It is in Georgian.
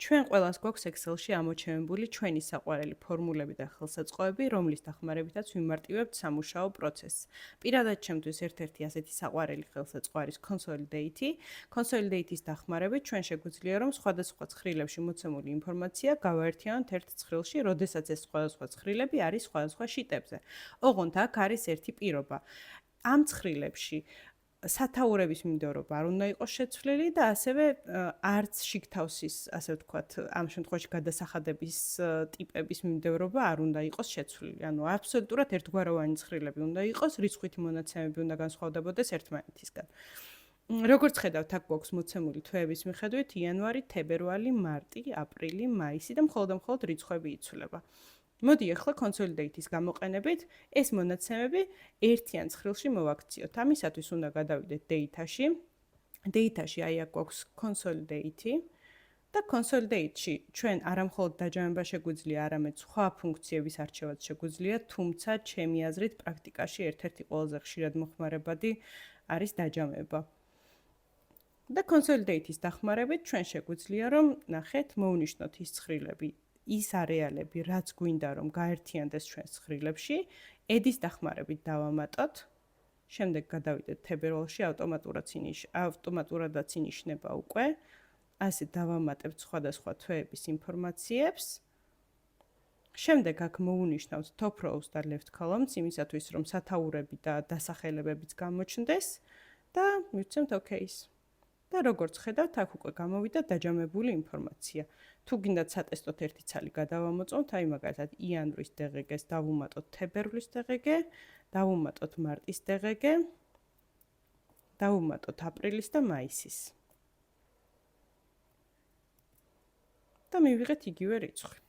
ჩვენ ყველას გვაქვს Excel-ში ამოჩენებული ჩვენი საყვარელი ფორმულები და ხელსაწყოები, რომლის დახმარებითაც ვიმარტივებთ სამუშაო პროცესს. პირადად ჩემთვის ერთ-ერთი ასეთი საყვარელი ხელსაწყო არის Consolidate. Consolidate-ის დახმარებით ჩვენ შეგვიძლია რომ სხვადასხვა ცხრილებში მოცემული ინფორმაცია გავაერთიანოთ ერთ ცხრილში, როდესაც ეს სხვადასხვა ცხრილები არის სხვადასხვა შიტებზე. ოღონდ აქ არის ერთი პირობა. ამ ცხრილებში სათაურების მინდორობა არ უნდა იყოს შეცვლილი და ასევე არც შიგთავსის, ასე ვთქვათ, ამ შემთხვევაში გადასახადების ტიპების მინდორობა არ უნდა იყოს შეცვლილი. ანუ აბსოლუტურად ერთგვაროვანი ცხრილები უნდა იყოს, რიცხვითი მონაცემები უნდა განსხვავდებოდეს ერთმანეთისგან. როგორც ხედავთ, აქ გვაქვს მოცემული თვეების მიხედვით იანვარი, თებერვალი, მარტი, აპრილი, მაისი და მხოლოდ რიცხვები იცვლება. მოდი ახლა Consolidate-ის გამოყენებით ეს მონაცემები ერთიან ცხრილში მოვაქციოთ. ამისათვის უნდა გადავიდეთ Data-ში. Data-ში აი აქ გვაქვს Consolidate და Consolidate-ში ჩვენ არამხოლოდ დაჯამება შეგვიძლია, არამედ სხვა ფუნქციების არჩევაც შეგვიძლია, თუმცა ჩემი აზრით პრაქტიკაში ერთ-ერთი ყველაზე ხშირად მოხმარებადი არის დაჯამება. და Consolidate-ის დახმარებით ჩვენ შეგვიძლია რომ ნახეთ, მოვნიშნოთ ის ცხრილები ის არეალები, რაც გვინდა რომ გაერთიანდეს ჩვენ ცხრილებში, ედის დახმარებით დავამატოთ. შემდეგ გადავიდეთ თებერვალში, ავტომატურადაც ინიშნება უკვე. ასე დავამატებთ სხვადასხვა თვეების ინფორმაციებს. შემდეგ აქ მოვუნიშნავთ top rows და left columns, იმისათვის რომ სათაურები და დასახელებებიც გამოჩნდეს და მივცემთ OK-ს. და როგორც ხედავთ, აქ უკვე გამოვიდა დაჯამებული ინფორმაცია. თუ გინდათ სატესტოთ ერთი ცალი გადავამოწმოთ, აი მაგალითად იანვრის DGG-ს დავუმატოთ თებერვლის DGG, დავუმატოთ მარტის DGG, დავუმატოთ აპრილის და მაისის. და მივიღეთ იგივე რიცხვი.